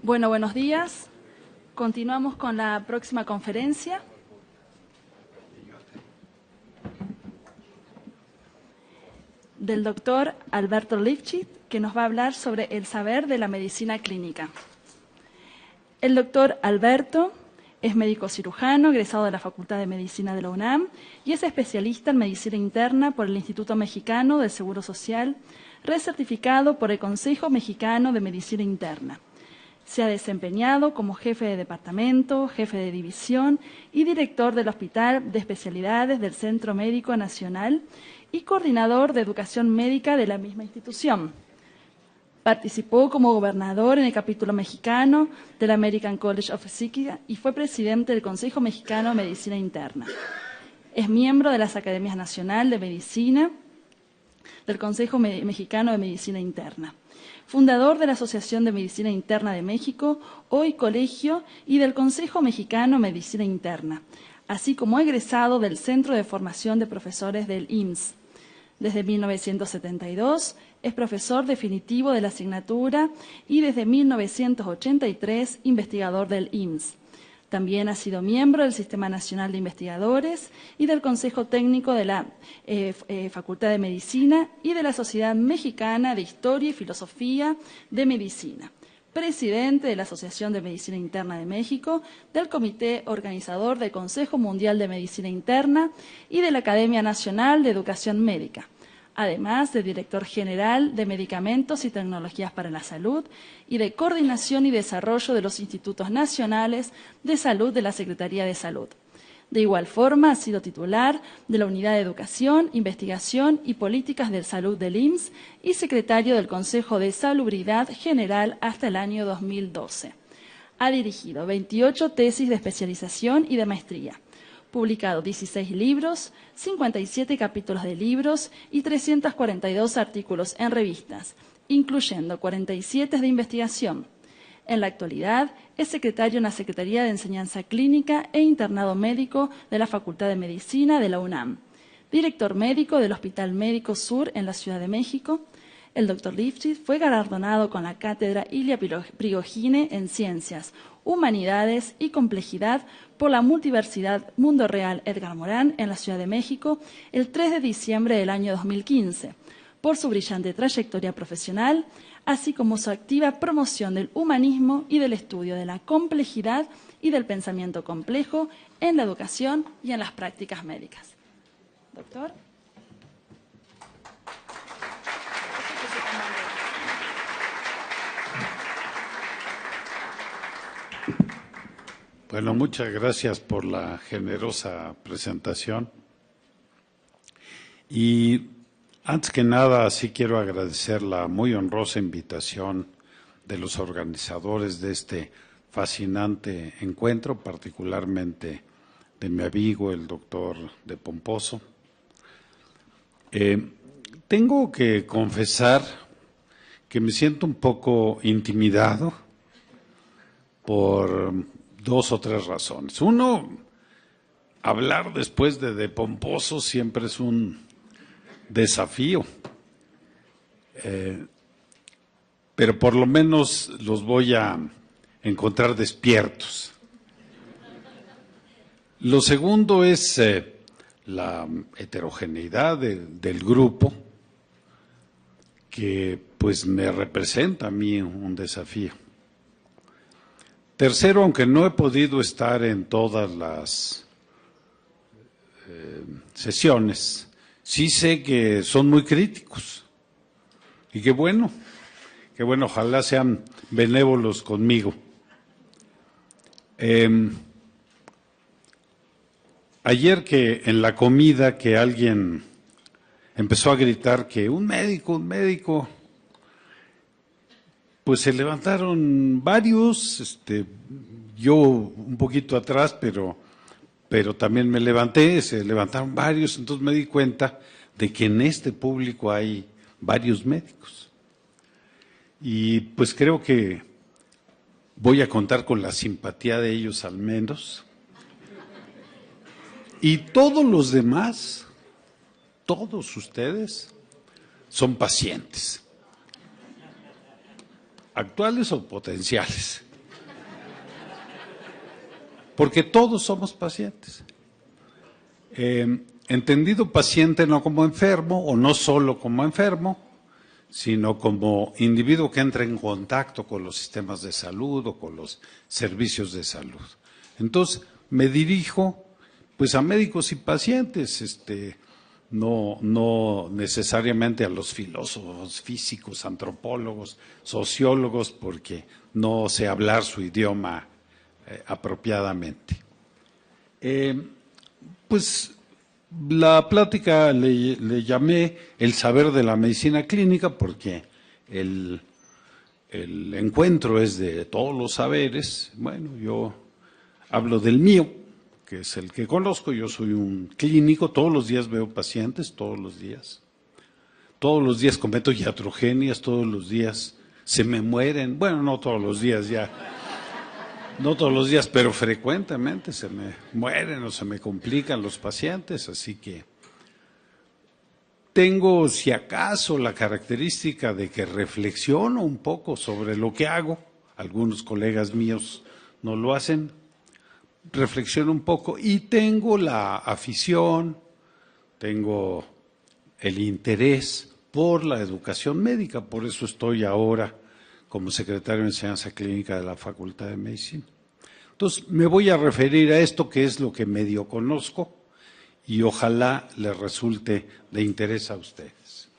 Bueno, buenos días. Continuamos con la próxima conferencia. Del doctor Alberto Lifshitz, que nos va a hablar sobre el saber de la medicina clínica. El doctor Alberto es médico cirujano, egresado de la Facultad de Medicina de la UNAM y es especialista en medicina interna por el Instituto Mexicano del Seguro Social, recertificado por el Consejo Mexicano de Medicina Interna. Se ha desempeñado como jefe de departamento, jefe de división y director del Hospital de Especialidades del Centro Médico Nacional y coordinador de educación médica de la misma institución. Participó como gobernador en el capítulo mexicano del American College of Physics y fue presidente del Consejo Mexicano de Medicina Interna. Es miembro de las Academias Nacional de Medicina, del Consejo Mexicano de Medicina Interna. Fundador de la Asociación de Medicina Interna de México, hoy colegio, y del Consejo Mexicano de Medicina Interna, así como egresado del Centro de Formación de Profesores del IMSS. Desde 1972 es profesor definitivo de la asignatura y desde 1983 investigador del IMSS. También ha sido miembro del Sistema Nacional de Investigadores y del Consejo Técnico de la Facultad de Medicina y de la Sociedad Mexicana de Historia y Filosofía de Medicina. Presidente de la Asociación de Medicina Interna de México, del Comité Organizador del Consejo Mundial de Medicina Interna y de la Academia Nacional de Educación Médica. Además de director general de Medicamentos y Tecnologías para la Salud y de Coordinación y Desarrollo de los Institutos Nacionales de Salud de la Secretaría de Salud. De igual forma, ha sido titular de la Unidad de Educación, Investigación y Políticas de Salud del IMSS y secretario del Consejo de Salubridad General hasta el año 2012. Ha dirigido 28 tesis de especialización y de maestría. Publicado 16 libros, 57 capítulos de libros y 342 artículos en revistas, incluyendo 47 de investigación. En la actualidad, es secretario en la Secretaría de Enseñanza Clínica e Internado Médico de la Facultad de Medicina de la UNAM. Director médico del Hospital Médico Sur en la Ciudad de México. El doctor Lifshitz fue galardonado con la cátedra Ilia Prigogine en Ciencias, Humanidades y Complejidad por la Multiversidad Mundo Real Edgar Morán en la Ciudad de México el 3 de diciembre del año 2015, por su brillante trayectoria profesional, así como su activa promoción del humanismo y del estudio de la complejidad y del pensamiento complejo en la educación y en las prácticas médicas. Doctor. Bueno, muchas gracias por la generosa presentación. Y antes que nada, sí quiero agradecer la muy honrosa invitación de los organizadores de este fascinante encuentro, particularmente de mi amigo, el doctor de Pomposo. Tengo que confesar que me siento un poco intimidado por 2 o 3 razones. Uno, hablar después de Pomposo siempre es un desafío, pero por lo menos los voy a encontrar despiertos. Lo segundo es la heterogeneidad del grupo, que pues me representa a mí un desafío. Tercero, aunque no he podido estar en todas las sesiones, sí sé que son muy críticos y qué bueno, ojalá sean benévolos conmigo. Ayer que en la comida que alguien empezó a gritar que un médico, pues se levantaron varios, yo un poquito atrás, pero también me levanté, se levantaron varios, entonces me di cuenta de que en este público hay varios médicos. Y pues creo que voy a contar con la simpatía de ellos al menos. Y todos los demás, todos ustedes, son pacientes. Actuales o potenciales. porque todos somos pacientes. Entendido paciente no como enfermo, o no solo como enfermo, sino como individuo que entra en contacto con los sistemas de salud o con los servicios de salud. Entonces, me dirijo pues a médicos y pacientes, no necesariamente a los filósofos, físicos, antropólogos, sociólogos, porque no sé hablar su idioma apropiadamente. Pues la plática le llamé el saber de la medicina clínica porque el encuentro es de todos los saberes. Bueno, yo hablo del mío, que es el que conozco. Yo soy un clínico, todos los días veo pacientes, todos los días. Todos los días cometo iatrogenias, todos los días se me mueren. Bueno, no todos los días ya. No todos los días, pero frecuentemente se me mueren o se me complican los pacientes, así que tengo, si acaso, la característica de que reflexiono un poco sobre lo que hago. Algunos colegas míos no lo hacen. Reflexiono un poco y tengo la afición, tengo el interés por la educación médica, por eso estoy ahora como secretario de Enseñanza Clínica de la Facultad de Medicina. Entonces, me voy a referir a esto que es lo que medio conozco y ojalá les resulte de interés a ustedes.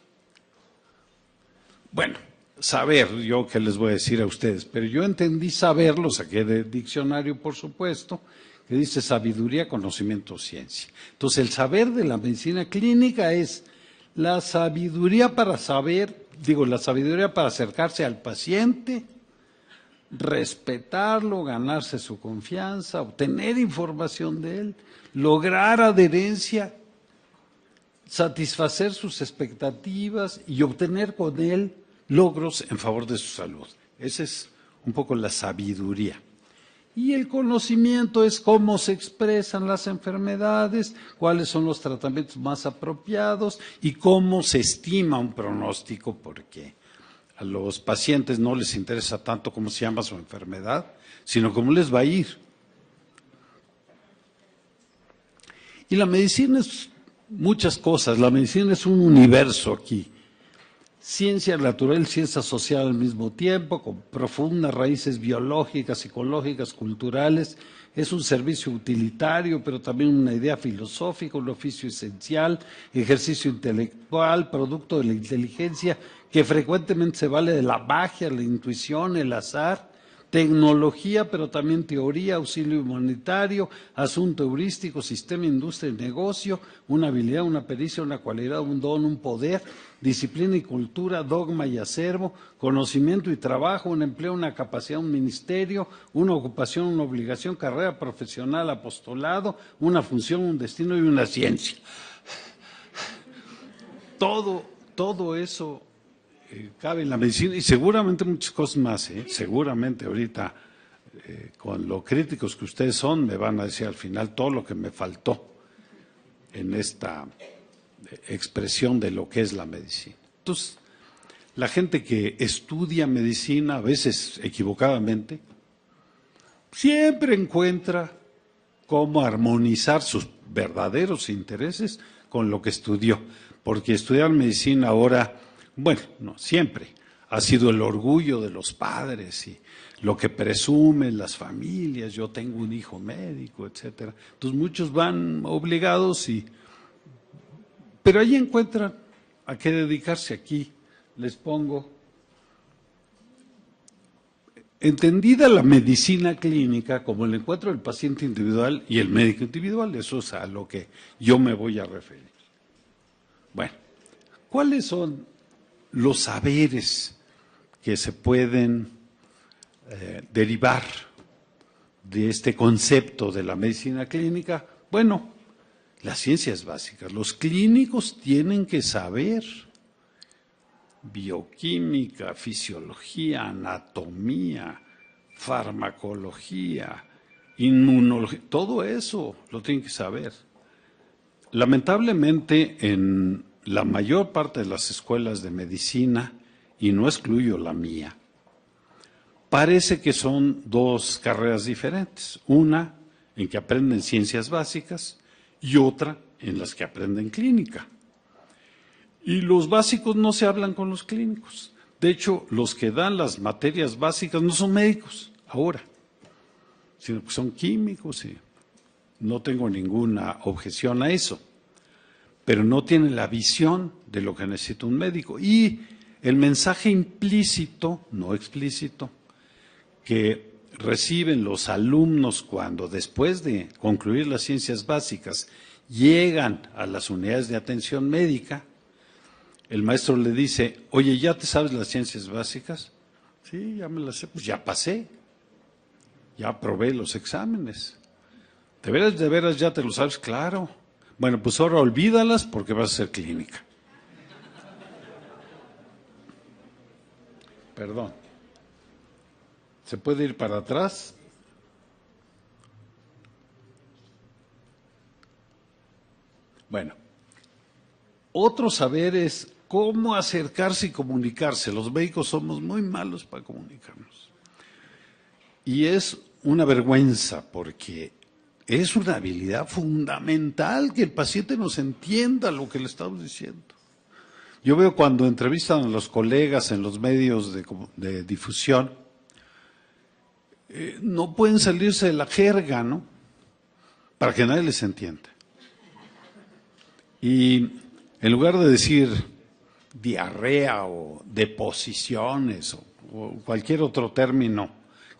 Bueno, saber, yo qué les voy a decir a ustedes, pero yo entendí saber, lo saqué del diccionario, por supuesto, que dice sabiduría, conocimiento, ciencia. Entonces, el saber de la medicina clínica es la sabiduría para saber, la sabiduría para acercarse al paciente, respetarlo, ganarse su confianza, obtener información de él, lograr adherencia, satisfacer sus expectativas y obtener con él logros en favor de su salud. Esa es un poco la sabiduría. Y el conocimiento es cómo se expresan las enfermedades, cuáles son los tratamientos más apropiados y cómo se estima un pronóstico, porque a los pacientes no les interesa tanto cómo se llama su enfermedad, sino cómo les va a ir. Y la medicina es muchas cosas, la medicina es un universo aquí. Ciencia natural, ciencia social al mismo tiempo, con profundas raíces biológicas, psicológicas, culturales. Es un servicio utilitario, pero también una idea filosófica, un oficio esencial, ejercicio intelectual, producto de la inteligencia, que frecuentemente se vale de la magia, la intuición, el azar, tecnología, pero también teoría, auxilio humanitario, asunto heurístico, sistema, industria y negocio, una habilidad, una pericia, una cualidad, un don, un poder, disciplina y cultura, dogma y acervo, conocimiento y trabajo, un empleo, una capacidad, un ministerio, una ocupación, una obligación, carrera profesional, apostolado, una función, un destino y una ciencia. Todo eso cabe en la medicina y seguramente muchas cosas más, seguramente ahorita con lo críticos que ustedes son me van a decir al final todo lo que me faltó en esta expresión de lo que es la medicina. Entonces, la gente que estudia medicina, a veces equivocadamente, siempre encuentra cómo armonizar sus verdaderos intereses con lo que estudió, porque estudiar medicina ahora, bueno, no siempre, ha sido el orgullo de los padres y lo que presumen las familias, yo tengo un hijo médico, etcétera. Entonces muchos van obligados pero ahí encuentran a qué dedicarse. Aquí les pongo, entendida la medicina clínica como el encuentro del paciente individual y el médico individual, eso es a lo que yo me voy a referir. Bueno, ¿cuáles son los saberes que se pueden derivar de este concepto de la medicina clínica? Bueno, las ciencias básicas. Los clínicos tienen que saber bioquímica, fisiología, anatomía, farmacología, inmunología, todo eso lo tienen que saber. Lamentablemente, en la mayor parte de las escuelas de medicina, y no excluyo la mía, parece que son dos carreras diferentes. Una en que aprenden ciencias básicas y otra en las que aprenden clínica. Y los básicos no se hablan con los clínicos. De hecho, los que dan las materias básicas no son médicos ahora, sino que son químicos y no tengo ninguna objeción a eso. Pero no tienen la visión de lo que necesita un médico. Y el mensaje implícito, no explícito, que reciben los alumnos cuando después de concluir las ciencias básicas llegan a las unidades de atención médica, el maestro le dice, oye, ¿ya te sabes las ciencias básicas? Sí, ya me las sé, pues ya pasé, ya aprobé los exámenes. ¿De veras ya te lo sabes? Claro. Bueno, pues ahora olvídalas porque vas a hacer clínica. Perdón. ¿Se puede ir para atrás? Bueno, otro saber es cómo acercarse y comunicarse. Los médicos somos muy malos para comunicarnos. Y es una vergüenza porque es una habilidad fundamental que el paciente nos entienda lo que le estamos diciendo. Yo veo cuando entrevistan a los colegas en los medios de difusión, no pueden salirse de la jerga, ¿no? Para que nadie les entienda. Y en lugar de decir diarrea o deposiciones o cualquier otro término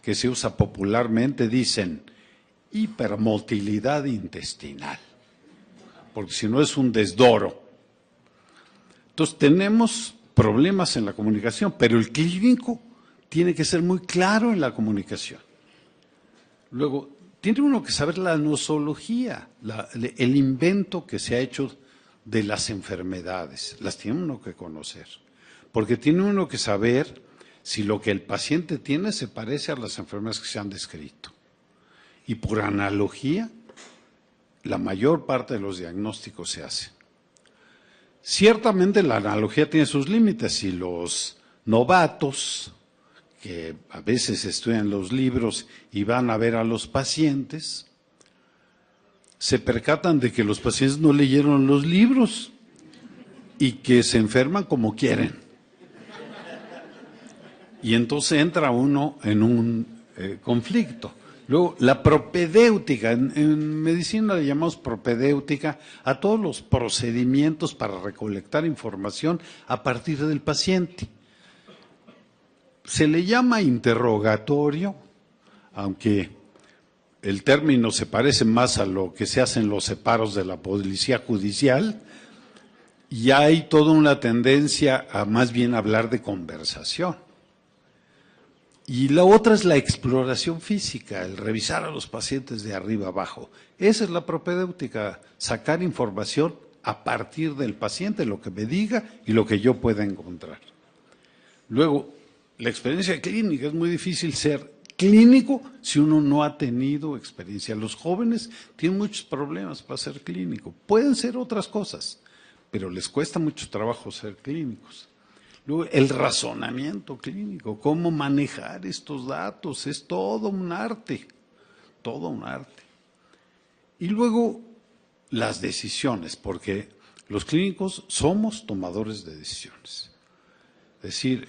que se usa popularmente, dicen hipermotilidad intestinal, porque si no es un desdoro. Entonces tenemos problemas en la comunicación, pero el clínico tiene que ser muy claro en la comunicación. Luego, tiene uno que saber la nosología, el invento que se ha hecho de las enfermedades, las tiene uno que conocer, porque tiene uno que saber si lo que el paciente tiene se parece a las enfermedades que se han descrito. Y por analogía, la mayor parte de los diagnósticos se hacen. Ciertamente la analogía tiene sus límites y los novatos, que a veces estudian los libros y van a ver a los pacientes, se percatan de que los pacientes no leyeron los libros y que se enferman como quieren. Y entonces entra uno en un conflicto. Luego, la propedéutica, en medicina le llamamos propedéutica a todos los procedimientos para recolectar información a partir del paciente. Se le llama interrogatorio, aunque el término se parece más a lo que se hace en los separos de la policía judicial, y hay toda una tendencia a más bien hablar de conversación. Y la otra es la exploración física, el revisar a los pacientes de arriba abajo. Esa es la propedéutica, sacar información a partir del paciente, lo que me diga y lo que yo pueda encontrar. Luego, la experiencia clínica, es muy difícil ser clínico si uno no ha tenido experiencia. Los jóvenes tienen muchos problemas para ser clínico. Pueden ser otras cosas, pero les cuesta mucho trabajo ser clínicos. Luego, el razonamiento clínico, cómo manejar estos datos, es todo un arte, todo un arte. Y luego, las decisiones, porque los clínicos somos tomadores de decisiones. Es decir,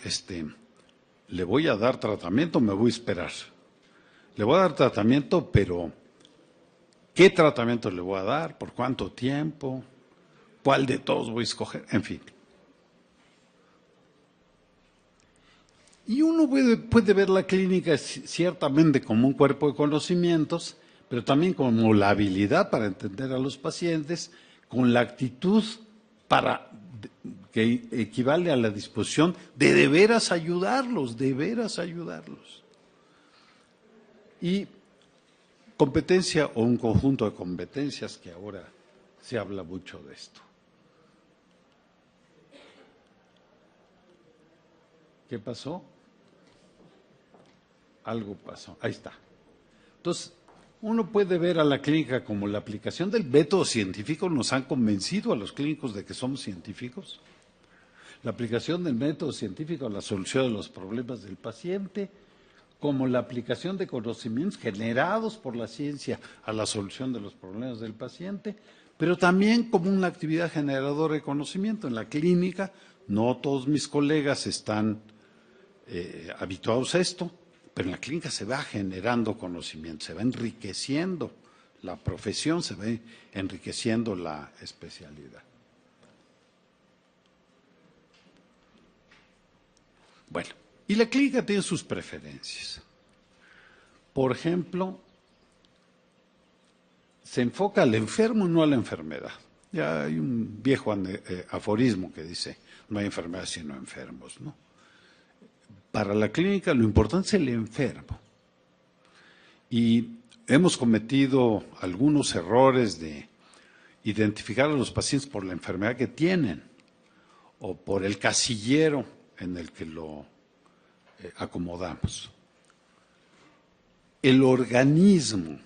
le voy a dar tratamiento, me voy a esperar. Le voy a dar tratamiento, pero ¿qué tratamiento le voy a dar? ¿Por cuánto tiempo? ¿Cuál de todos voy a escoger? En fin. Y uno puede ver la clínica ciertamente como un cuerpo de conocimientos, pero también como la habilidad para entender a los pacientes, con la actitud que equivale a la disposición de veras ayudarlos, de veras ayudarlos. Y competencia o un conjunto de competencias que ahora se habla mucho de esto. ¿Qué pasó? Algo pasó. Ahí está. Entonces, uno puede ver a la clínica como la aplicación del método científico. Nos han convencido a los clínicos de que somos científicos. La aplicación del método científico a la solución de los problemas del paciente como la aplicación de conocimientos generados por la ciencia a la solución de los problemas del paciente, pero también como una actividad generadora de conocimiento. En la clínica, no todos mis colegas están habituados a esto, pero en la clínica se va generando conocimiento, se va enriqueciendo la profesión, se va enriqueciendo la especialidad. Bueno, y la clínica tiene sus preferencias. Por ejemplo, se enfoca al enfermo y no a la enfermedad. Ya hay un viejo aforismo que dice, no hay enfermedades sino enfermos, ¿no? Para la clínica lo importante es el enfermo. Y hemos cometido algunos errores de identificar a los pacientes por la enfermedad que tienen o por el casillero en el que lo acomodamos. El organismo,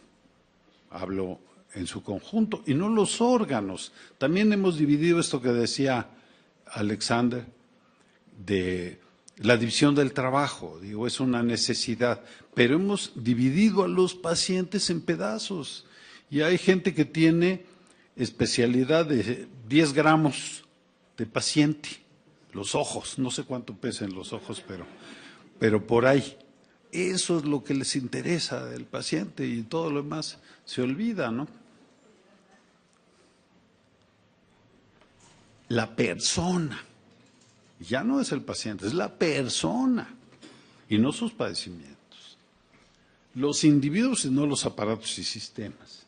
hablo en su conjunto, y no los órganos. También hemos dividido esto que decía Alexander, de la división del trabajo, digo, es una necesidad, pero hemos dividido a los pacientes en pedazos. Y hay gente que tiene especialidad de 10 gramos de paciente, los ojos, no sé cuánto pesan los ojos, pero por ahí. Eso es lo que les interesa del paciente y todo lo demás se olvida, ¿no? La persona, ya no es el paciente, es la persona y no sus padecimientos. Los individuos y no los aparatos y sistemas.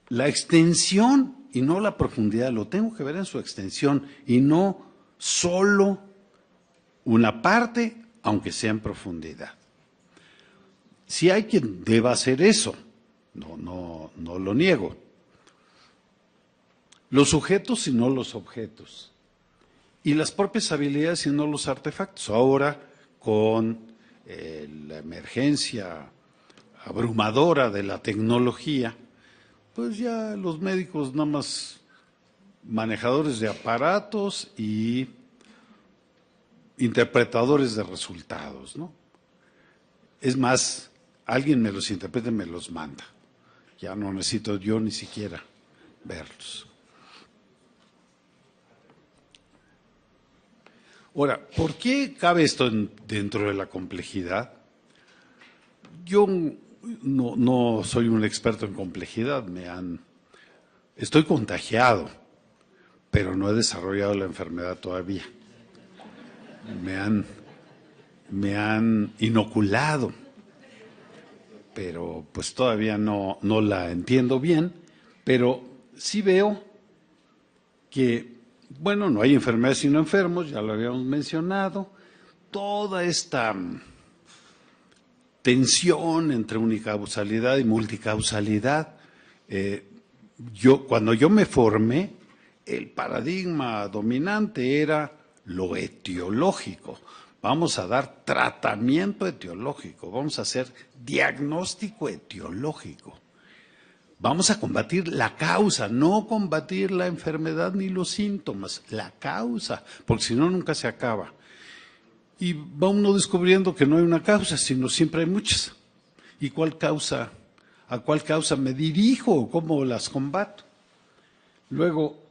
La extensión y no la profundidad, lo tengo que ver en su extensión y no solo una parte, aunque sea en profundidad. Si hay quien deba hacer eso, no lo niego. Los sujetos y no los objetos. Y las propias habilidades y no los artefactos. Ahora, con la emergencia abrumadora de la tecnología, pues ya los médicos nada más manejadores de aparatos y interpretadores de resultados, ¿no? Es más, alguien me los interpreta y me los manda. Ya no necesito yo ni siquiera verlos. Ahora, ¿por qué cabe esto dentro de la complejidad? Yo no soy un experto en complejidad, estoy contagiado, pero no he desarrollado la enfermedad todavía. Me han inoculado, pero pues todavía no la entiendo bien, pero sí veo que, bueno, no hay enfermedades sino enfermos, ya lo habíamos mencionado, toda esta tensión entre unicausalidad y multicausalidad. Cuando yo me formé, el paradigma dominante era lo etiológico. Vamos a dar tratamiento etiológico, vamos a hacer diagnóstico etiológico. Vamos a combatir la causa, no combatir la enfermedad ni los síntomas, la causa, porque si no nunca se acaba. Y va uno descubriendo que no hay una causa, sino siempre hay muchas. ¿Y cuál causa? ¿A cuál causa me dirijo? ¿Cómo las combato? Luego,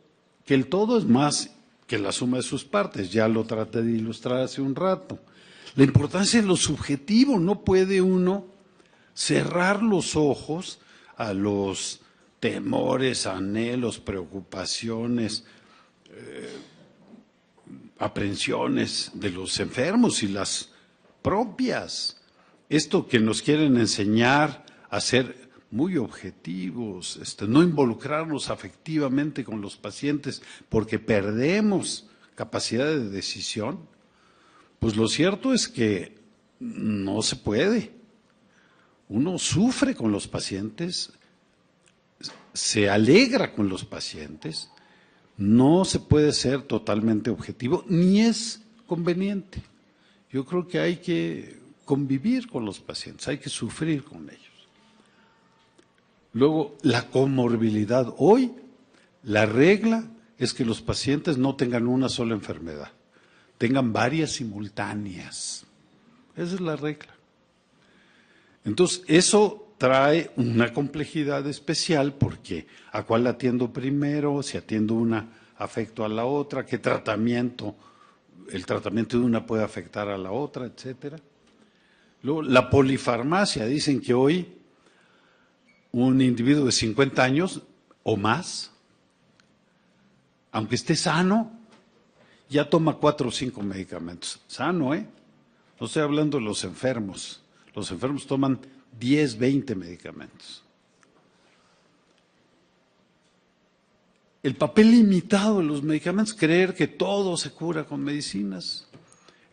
que el todo es más que la suma de sus partes, ya lo traté de ilustrar hace un rato. La importancia de lo subjetivo, no puede uno cerrar los ojos a los temores, anhelos, preocupaciones, aprensiones de los enfermos y las propias. Esto que nos quieren enseñar a ser muy objetivos, no involucrarnos afectivamente con los pacientes porque perdemos capacidad de decisión, pues lo cierto es que no se puede. Uno sufre con los pacientes, se alegra con los pacientes, no se puede ser totalmente objetivo, ni es conveniente. Yo creo que hay que convivir con los pacientes, hay que sufrir con ellos. Luego, la comorbilidad. Hoy, la regla es que los pacientes no tengan una sola enfermedad, tengan varias simultáneas. Esa es la regla. Entonces, eso trae una complejidad especial porque ¿a cuál atiendo primero? Si atiendo una, afecto a la otra, ¿qué tratamiento? El tratamiento de una puede afectar a la otra, etcétera. Luego, la polifarmacia, dicen que hoy un individuo de 50 años o más, aunque esté sano, ya toma 4 o 5 medicamentos. Sano, ¿eh? No estoy hablando de los enfermos. Los enfermos toman 10, 20 medicamentos. El papel limitado de los medicamentos, creer que todo se cura con medicinas.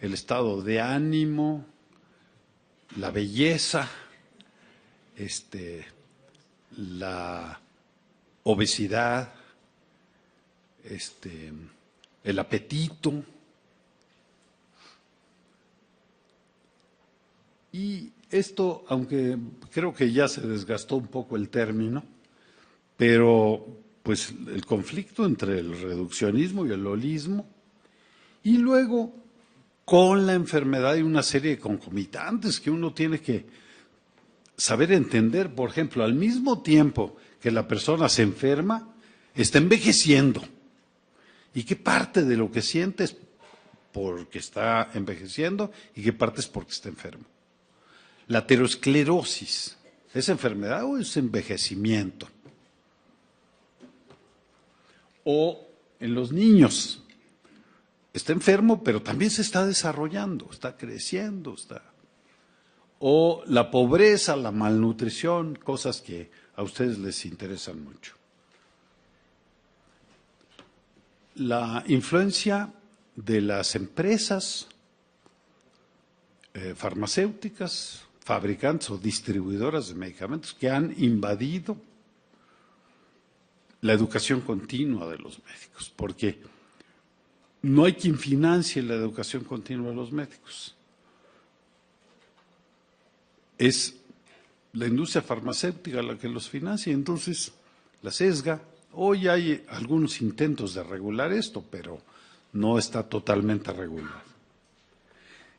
El estado de ánimo, la belleza, la obesidad, el apetito. Y esto, aunque creo que ya se desgastó un poco el término, pero pues el conflicto entre el reduccionismo y el holismo, y luego con la enfermedad hay una serie de concomitantes que uno tiene que saber entender. Por ejemplo, al mismo tiempo que la persona se enferma, está envejeciendo. ¿Y qué parte de lo que siente es porque está envejeciendo y qué parte es porque está enfermo? La aterosclerosis, ¿es enfermedad o es envejecimiento? O en los niños, está enfermo, pero también se está desarrollando, está creciendo, O la pobreza, la malnutrición, cosas que a ustedes les interesan mucho. La influencia de las empresas farmacéuticas, fabricantes o distribuidoras de medicamentos que han invadido la educación continua de los médicos, porque no hay quien financie la educación continua de los médicos. Es la industria farmacéutica la que los financia, entonces la sesga. Hoy hay algunos intentos de regular esto, pero no está totalmente regulado.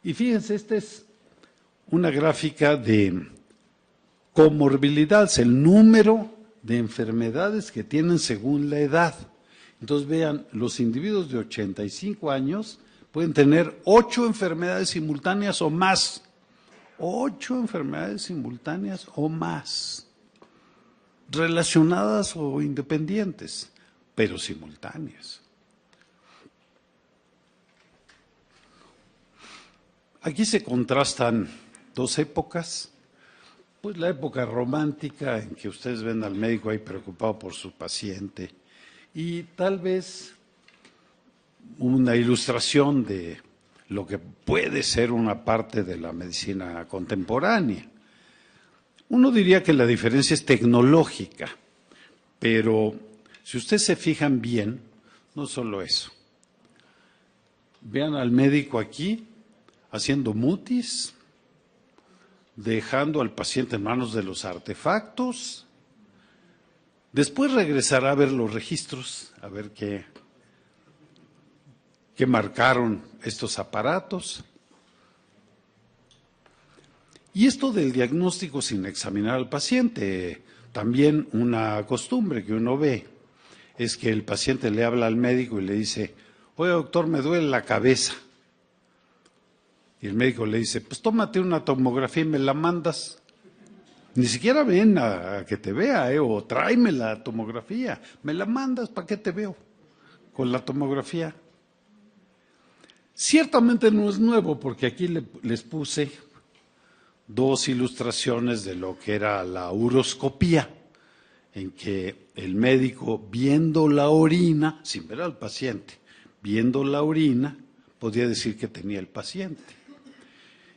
Y fíjense, esta es una gráfica de comorbilidades, el número de enfermedades que tienen según la edad. Entonces vean, los individuos de 85 años pueden tener 8 enfermedades simultáneas o más. 8 enfermedades simultáneas o más, relacionadas o independientes, pero simultáneas. Aquí se contrastan dos épocas, pues la época romántica en que ustedes ven al médico ahí preocupado por su paciente y tal vez una ilustración de lo que puede ser una parte de la medicina contemporánea. Uno diría que la diferencia es tecnológica, pero si ustedes se fijan bien, no solo eso. Vean al médico aquí haciendo mutis, dejando al paciente en manos de los artefactos. Después regresará a ver los registros, a ver qué marcaron estos aparatos. Y esto del diagnóstico sin examinar al paciente, también una costumbre que uno ve, es que el paciente le habla al médico y le dice, oye doctor, me duele la cabeza. Y el médico le dice, pues tómate una tomografía y me la mandas. Ni siquiera ven a que te vea, o tráeme la tomografía, me la mandas, ¿para qué te veo con la tomografía? Ciertamente no es nuevo, porque aquí les puse 2 ilustraciones de lo que era la uroscopía, en que el médico, viendo la orina, sin ver al paciente, viendo la orina, podía decir que tenía el paciente.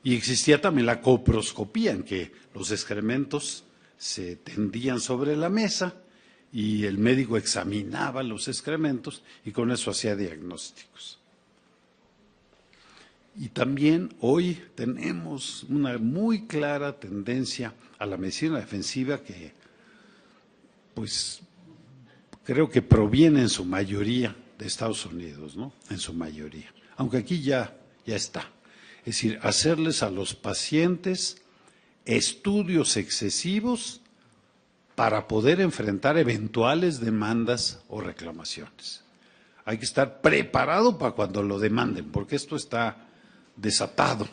Y existía también la coproscopía, en que los excrementos se tendían sobre la mesa y el médico examinaba los excrementos y con eso hacía diagnósticos. Y también hoy tenemos una muy clara tendencia a la medicina defensiva que, pues, creo que proviene en su mayoría de Estados Unidos, ¿no? En su mayoría. Aunque aquí ya está. Es decir, hacerles a los pacientes estudios excesivos para poder enfrentar eventuales demandas o reclamaciones. Hay que estar preparado para cuando lo demanden, porque esto está desatado.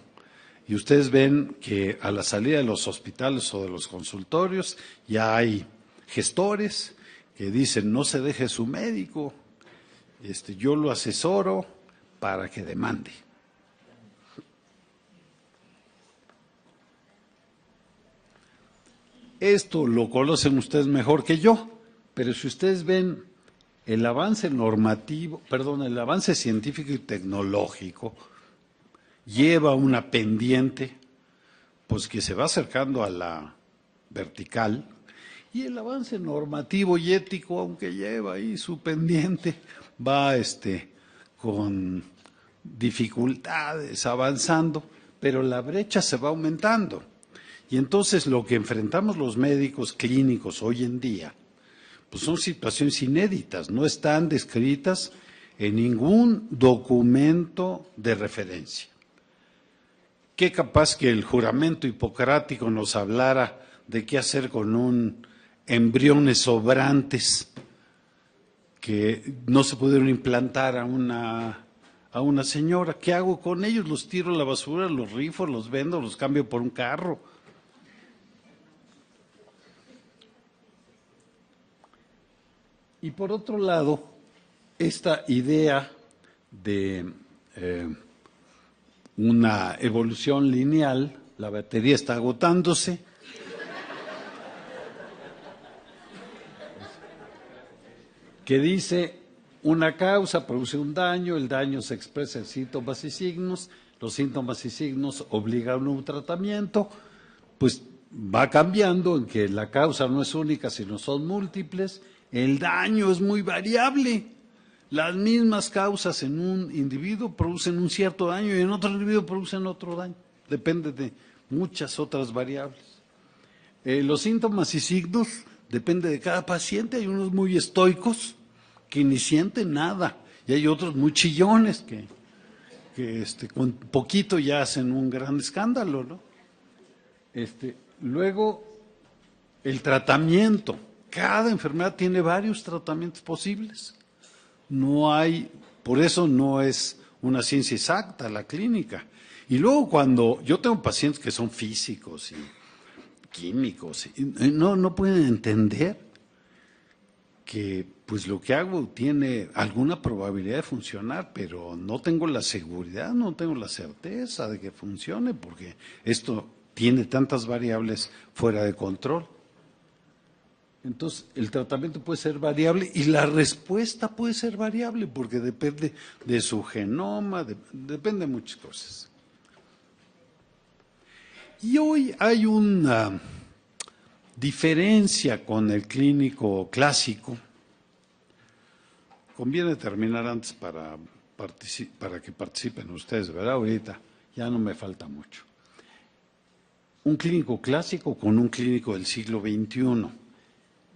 Y ustedes ven que a la salida de los hospitales o de los consultorios ya hay gestores que dicen: no se deje su médico, yo lo asesoro para que demande. Esto lo conocen ustedes mejor que yo, pero si ustedes ven el avance normativo, el avance científico y tecnológico lleva una pendiente, pues que se va acercando a la vertical, y el avance normativo y ético, aunque lleva ahí su pendiente, va con dificultades avanzando, pero la brecha se va aumentando. Y entonces lo que enfrentamos los médicos clínicos hoy en día, pues son situaciones inéditas, no están descritas en ningún documento de referencia. Qué capaz que el juramento hipocrático nos hablara de qué hacer con embriones sobrantes que no se pudieron implantar a una señora. ¿Qué hago con ellos? Los tiro a la basura, los rifo, los vendo, los cambio por un carro. Y por otro lado, esta idea de una evolución lineal, la batería está agotándose. Que dice: una causa produce un daño, el daño se expresa en síntomas y signos, los síntomas y signos obligan a un tratamiento, pues va cambiando en que la causa no es única, sino son múltiples. El daño es muy variable. Las mismas causas en un individuo producen un cierto daño y en otro individuo producen otro daño. Depende de muchas otras variables. Los síntomas y signos depende de cada paciente. Hay unos muy estoicos que ni sienten nada y hay otros muy chillones que con poquito ya hacen un gran escándalo, ¿no? Luego, el tratamiento. Cada enfermedad tiene varios tratamientos posibles. No hay, por eso no es una ciencia exacta la clínica. Y luego cuando yo tengo pacientes que son físicos y químicos, no pueden entender que pues lo que hago tiene alguna probabilidad de funcionar, pero no tengo la seguridad, no tengo la certeza de que funcione, porque esto tiene tantas variables fuera de control. Entonces, el tratamiento puede ser variable y la respuesta puede ser variable porque depende de su genoma, depende de muchas cosas. Y hoy hay una diferencia con el clínico clásico. Conviene terminar antes para que participen ustedes, ¿verdad? Ahorita ya no me falta mucho. Un clínico clásico con un clínico del siglo XXI.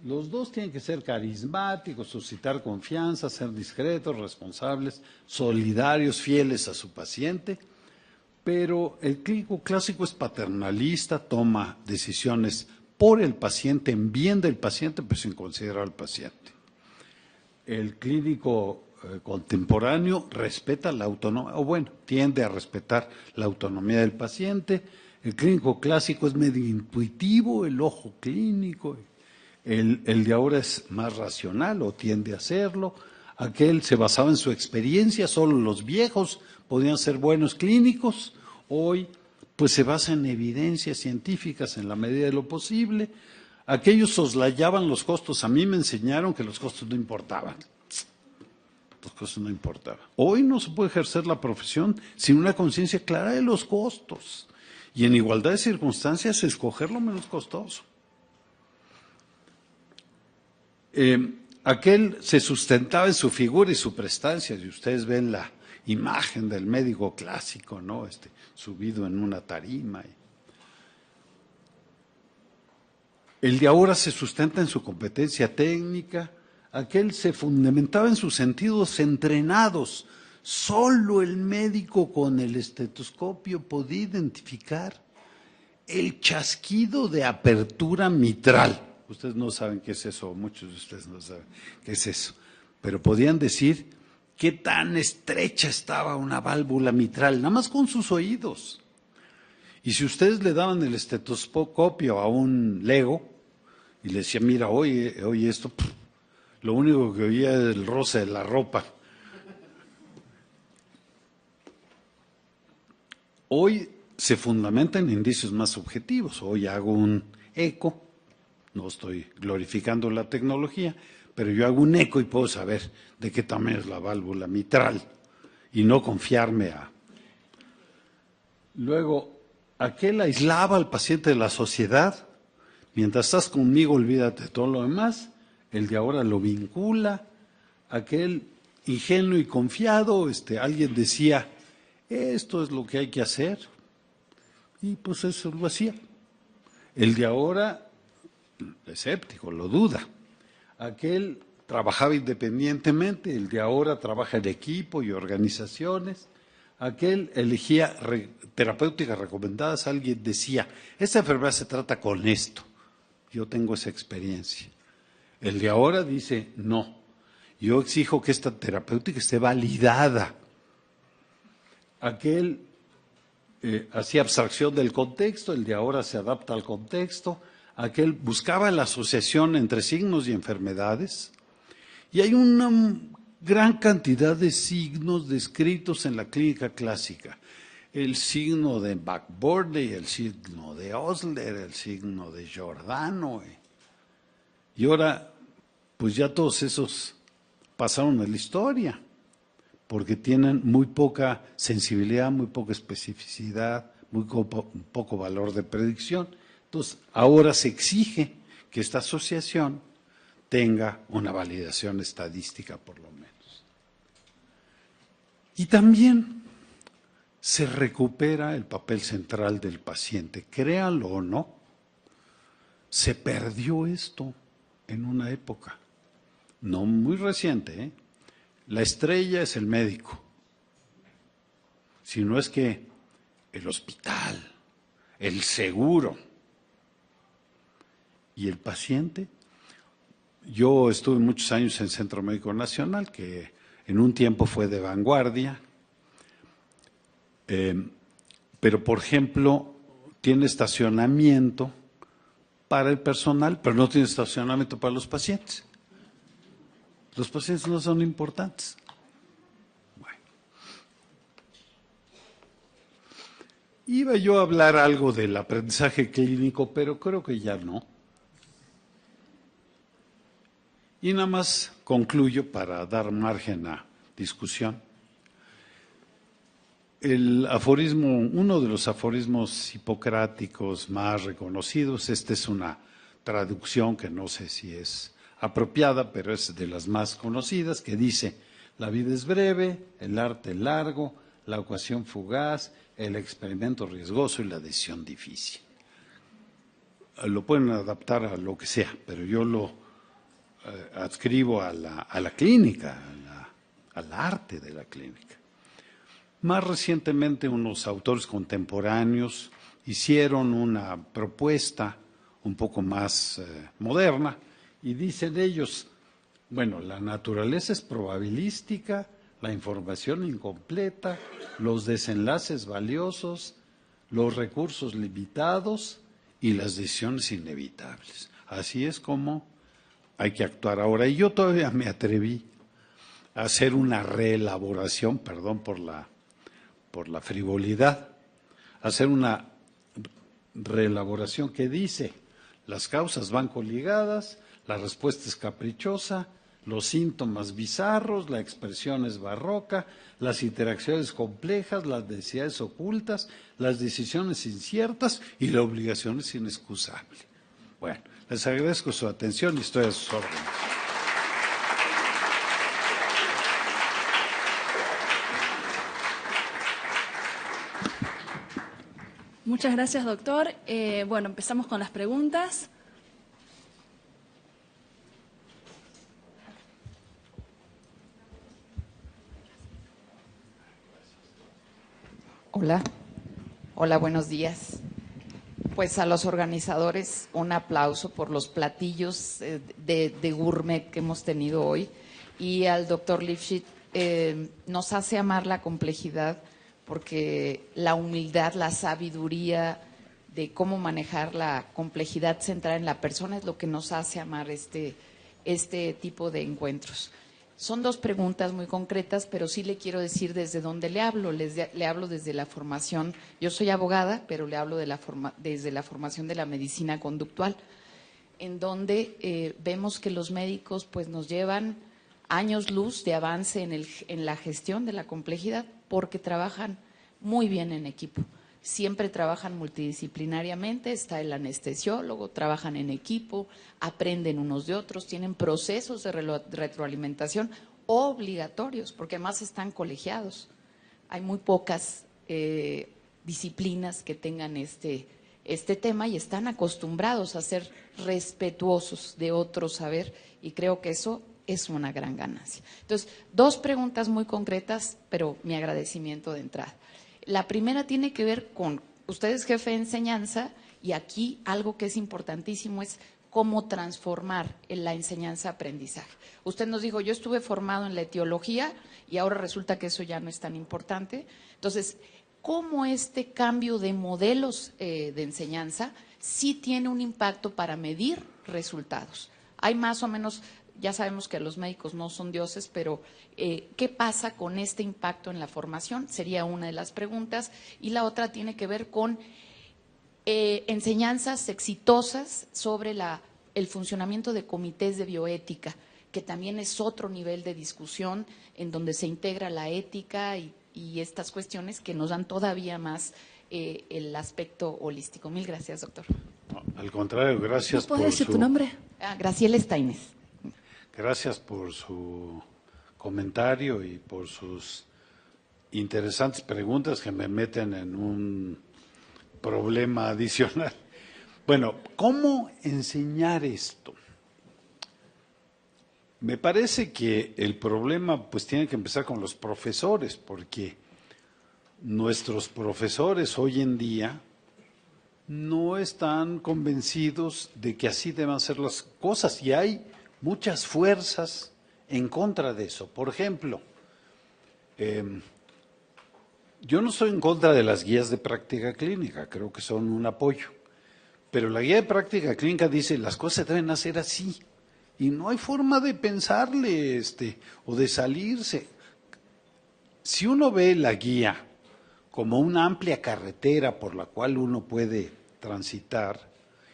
Los dos tienen que ser carismáticos, suscitar confianza, ser discretos, responsables, solidarios, fieles a su paciente, pero el clínico clásico es paternalista, toma decisiones por el paciente, en bien del paciente, pero sin considerar al paciente. El clínico contemporáneo respeta la autonomía, o bueno, tiende a respetar la autonomía del paciente. El clínico clásico es medio intuitivo, el ojo clínico. El de ahora es más racional o tiende a serlo. Aquel se basaba en su experiencia, solo los viejos podían ser buenos clínicos. Hoy pues se basa en evidencias científicas en la medida de lo posible. Aquellos soslayaban los costos. A mí me enseñaron que los costos no importaban. Los costos no importaban. Hoy no se puede ejercer la profesión sin una conciencia clara de los costos. Y en igualdad de circunstancias, escoger lo menos costoso. Aquel se sustentaba en su figura y su prestancia, y ustedes ven la imagen del médico clásico, ¿no? Subido en una tarima. El de ahora se sustenta en su competencia técnica, aquel se fundamentaba en sus sentidos entrenados, Solo el médico con el estetoscopio podía identificar el chasquido de apertura mitral. Ustedes no saben qué es eso, muchos de ustedes no saben qué es eso, pero podían decir qué tan estrecha estaba una válvula mitral, nada más con sus oídos. Y si ustedes le daban el estetoscopio a un lego y le decía, mira, oye esto, lo único que oía era el roce de la ropa. Hoy se fundamenta en indicios más objetivos. Hoy hago un eco, no estoy glorificando la tecnología, pero yo hago un eco y puedo saber de qué tamaño es la válvula mitral y no confiarme a... Luego, aquel aislaba al paciente de la sociedad. Mientras estás conmigo, olvídate de todo lo demás. El de ahora lo vincula. Aquel ingenuo y confiado, alguien decía, esto es lo que hay que hacer. Y pues eso lo hacía. El de ahora, escéptico, lo duda. Aquel trabajaba independientemente, el de ahora trabaja en equipo y organizaciones. Aquel elegía terapéuticas recomendadas, alguien decía, esta enfermedad se trata con esto. Yo tengo esa experiencia. El de ahora dice, no, yo exijo que esta terapéutica esté validada. Aquel hacía abstracción del contexto, el de ahora se adapta al contexto. Aquel buscaba la asociación entre signos y enfermedades. Y hay una gran cantidad de signos descritos en la clínica clásica. El signo de Back-Burney, el signo de Osler, el signo de Giordano. Y ahora, pues ya todos esos pasaron a la historia, porque tienen muy poca sensibilidad, muy poca especificidad, muy poco valor de predicción. Entonces, ahora se exige que esta asociación tenga una validación estadística por lo menos. Y también se recupera el papel central del paciente. Créanlo o no, se perdió esto en una época, no muy reciente, ¿eh? La estrella es el médico, sino es que el hospital, el seguro y el paciente. Yo estuve muchos años en Centro Médico Nacional, que en un tiempo fue de vanguardia, pero por ejemplo tiene estacionamiento para el personal, pero no tiene estacionamiento para los pacientes. Los pacientes no son importantes. Bueno. Iba yo a hablar algo del aprendizaje clínico, pero creo que ya no. Y nada más concluyo para dar margen a discusión. El aforismo, uno de los aforismos hipocráticos más reconocidos, esta es una traducción que no sé si es apropiada, pero es de las más conocidas, que dice, la vida es breve, el arte largo, la ocasión fugaz, el experimento riesgoso y la decisión difícil. Lo pueden adaptar a lo que sea, pero yo lo adscribo a la clínica, al arte de la clínica. Más recientemente, unos autores contemporáneos hicieron una propuesta un poco más moderna y dicen ellos, bueno, la naturaleza es probabilística, la información incompleta, los desenlaces valiosos, los recursos limitados y las decisiones inevitables. Así es como hay que actuar ahora. Y yo todavía me atreví a hacer una reelaboración, perdón por la frivolidad, hacer una reelaboración que dice, las causas van coligadas, la respuesta es caprichosa, los síntomas bizarros, la expresión es barroca, las interacciones complejas, las necesidades ocultas, las decisiones inciertas y la obligación es inexcusable. Bueno, les agradezco su atención y estoy a sus órdenes. Muchas gracias, doctor. Bueno, empezamos con las preguntas. Hola, hola, buenos días. Pues a los organizadores un aplauso por los platillos de gourmet que hemos tenido hoy, y al doctor Lifshitz nos hace amar la complejidad, porque la humildad, la sabiduría de cómo manejar la complejidad centrada en la persona es lo que nos hace amar este tipo de encuentros. Son dos preguntas muy concretas, pero sí le quiero decir desde dónde le hablo. Le hablo desde la formación. Yo soy abogada, pero le hablo desde la formación de la medicina conductual, en donde vemos que los médicos pues nos llevan años luz de avance en la gestión de la complejidad, porque trabajan muy bien en equipo. Siempre trabajan multidisciplinariamente, está el anestesiólogo, trabajan en equipo, aprenden unos de otros, tienen procesos de retroalimentación obligatorios, porque además están colegiados. Hay muy pocas disciplinas que tengan este tema, y están acostumbrados a ser respetuosos de otro saber, y creo que eso es una gran ganancia. Entonces, dos preguntas muy concretas, pero mi agradecimiento de entrada. La primera tiene que ver con, usted es jefe de enseñanza, y aquí algo que es importantísimo es cómo transformar en la enseñanza-aprendizaje. Usted nos dijo, yo estuve formado en la etiología y ahora resulta que eso ya no es tan importante. Entonces, ¿cómo este cambio de modelos de enseñanza sí tiene un impacto para medir resultados? Hay más o menos, ya sabemos que los médicos no son dioses, pero ¿qué pasa con este impacto en la formación? Sería una de las preguntas. Y la otra tiene que ver con enseñanzas exitosas sobre el funcionamiento de comités de bioética, que también es otro nivel de discusión en donde se integra la ética y estas cuestiones que nos dan todavía más el aspecto holístico. Mil gracias, doctor. No, al contrario, gracias ¿Puedes por decir tu nombre? Graciela Staines. Gracias por su comentario y por sus interesantes preguntas que me meten en un problema adicional. Bueno, ¿cómo enseñar esto? Me parece que el problema pues tiene que empezar con los profesores, porque nuestros profesores hoy en día no están convencidos de que así deban ser las cosas, y hay muchas fuerzas en contra de eso. Por ejemplo, yo no estoy en contra de las guías de práctica clínica, creo que son un apoyo, pero la guía de práctica clínica dice las cosas deben hacer así, y no hay forma de pensarle o de salirse. Si uno ve la guía como una amplia carretera por la cual uno puede transitar,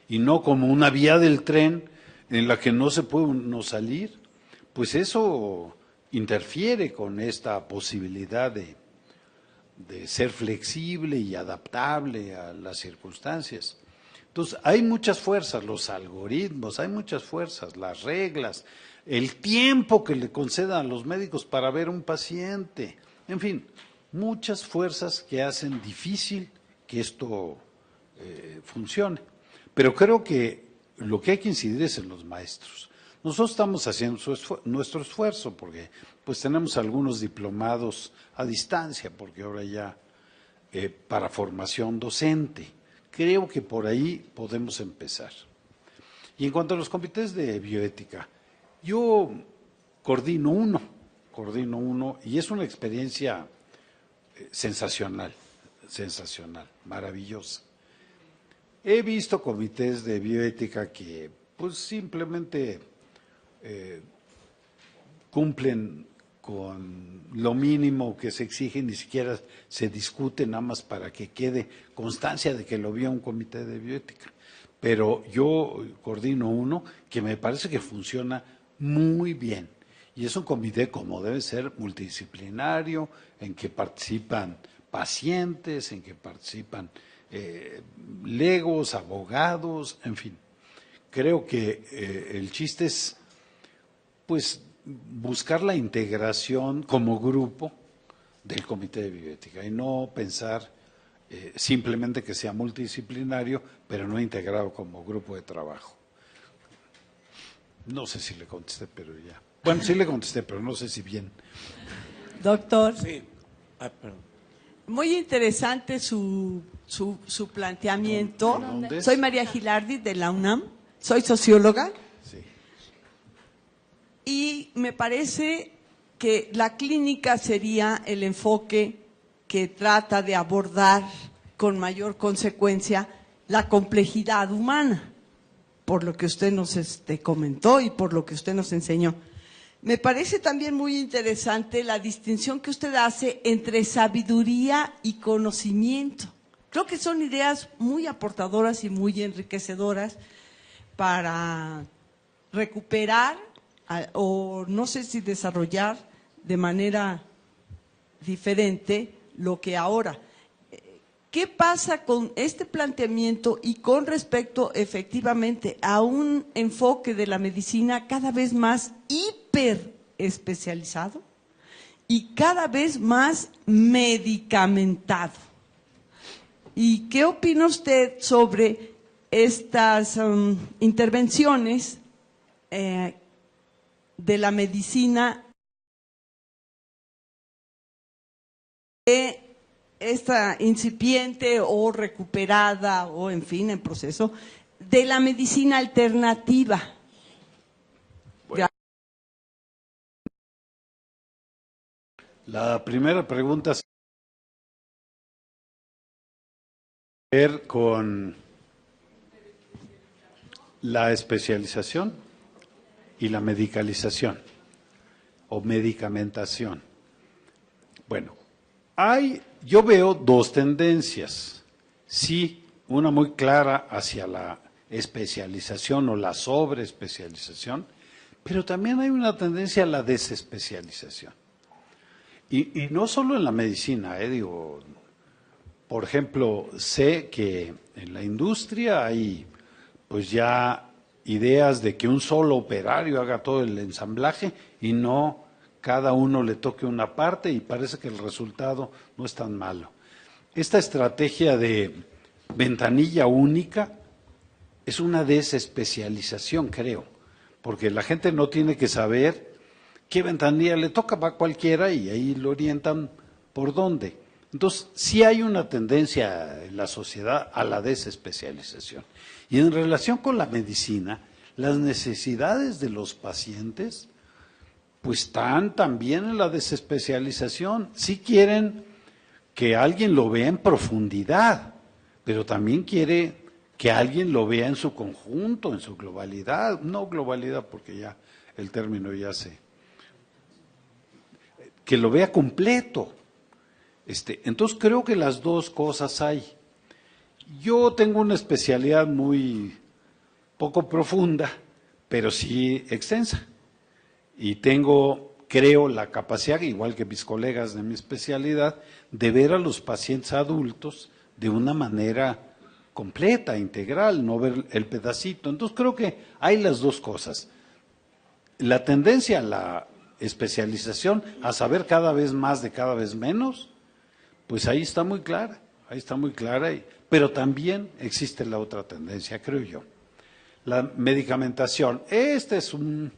y no como una vía del tren en la que no se puede uno salir, pues eso interfiere con esta posibilidad de ser flexible y adaptable a las circunstancias. Entonces, hay muchas fuerzas, los algoritmos, hay muchas fuerzas, las reglas, el tiempo que le concedan a los médicos para ver a un paciente, en fin, muchas fuerzas que hacen difícil que esto funcione. Pero creo que lo que hay que incidir es en los maestros. Nosotros estamos haciendo nuestro esfuerzo, porque pues tenemos algunos diplomados a distancia, porque ahora ya para formación docente. Creo que por ahí podemos empezar. Y en cuanto a los comités de bioética, yo coordino uno, y es una experiencia sensacional, maravillosa. He visto comités de bioética que pues simplemente cumplen con lo mínimo que se exige, ni siquiera se discute, nada más para que quede constancia de que lo vio un comité de bioética. Pero yo coordino uno que me parece que funciona muy bien, y es un comité como debe ser, multidisciplinario, en que participan pacientes, en que participan legos, abogados, en fin. Creo que el chiste es pues buscar la integración como grupo del comité de bioética, y no pensar simplemente que sea multidisciplinario, pero no integrado como grupo de trabajo. No sé si le contesté, pero ya. Bueno, sí le contesté, pero no sé si bien. Doctor, Sí. Perdón. Muy interesante su planteamiento. ¿Dónde es? Soy María Gilardi de la UNAM, soy socióloga. Sí. Y me parece que la clínica sería el enfoque que trata de abordar con mayor consecuencia la complejidad humana, por lo que usted nos comentó y por lo que usted nos enseñó. Me parece también muy interesante la distinción que usted hace entre sabiduría y conocimiento. Creo que son ideas muy aportadoras y muy enriquecedoras para recuperar o no sé si desarrollar de manera diferente lo que ahora. ¿Qué pasa con este planteamiento y con respecto efectivamente a un enfoque de la medicina cada vez más hiper especializado y cada vez más medicamentado? ¿Y qué opina usted sobre estas intervenciones de la medicina, de esta incipiente o recuperada o en fin en proceso de la medicina alternativa? Bueno. La primera pregunta es ver con la especialización y la medicalización o medicamentación. Bueno, yo veo dos tendencias. Sí, una muy clara hacia la especialización o la sobreespecialización, pero también hay una tendencia a la desespecialización. Y no solo en la medicina, digo, por ejemplo, sé que en la industria hay pues ya ideas de que un solo operario haga todo el ensamblaje y no cada uno le toque una parte, y parece que el resultado no es tan malo. Esta estrategia de ventanilla única es una desespecialización, creo, porque la gente no tiene que saber qué ventanilla le toca, va cualquiera y ahí lo orientan por dónde. Entonces, sí hay una tendencia en la sociedad a la desespecialización. Y en relación con la medicina, las necesidades de los pacientes pues están también en la desespecialización. Sí quieren que alguien lo vea en profundidad, pero también quiere que alguien lo vea en su conjunto, en su globalidad. No globalidad, porque ya el término ya que lo vea completo. Entonces creo que las dos cosas hay. Yo tengo una especialidad muy poco profunda, pero sí extensa. Y tengo, creo, la capacidad, igual que mis colegas de mi especialidad, de ver a los pacientes adultos de una manera completa, integral, no ver el pedacito. Entonces creo que hay las dos cosas. La tendencia a la especialización, a saber cada vez más de cada vez menos, pues ahí está muy clara, pero también existe la otra tendencia, creo yo. La medicamentación, es un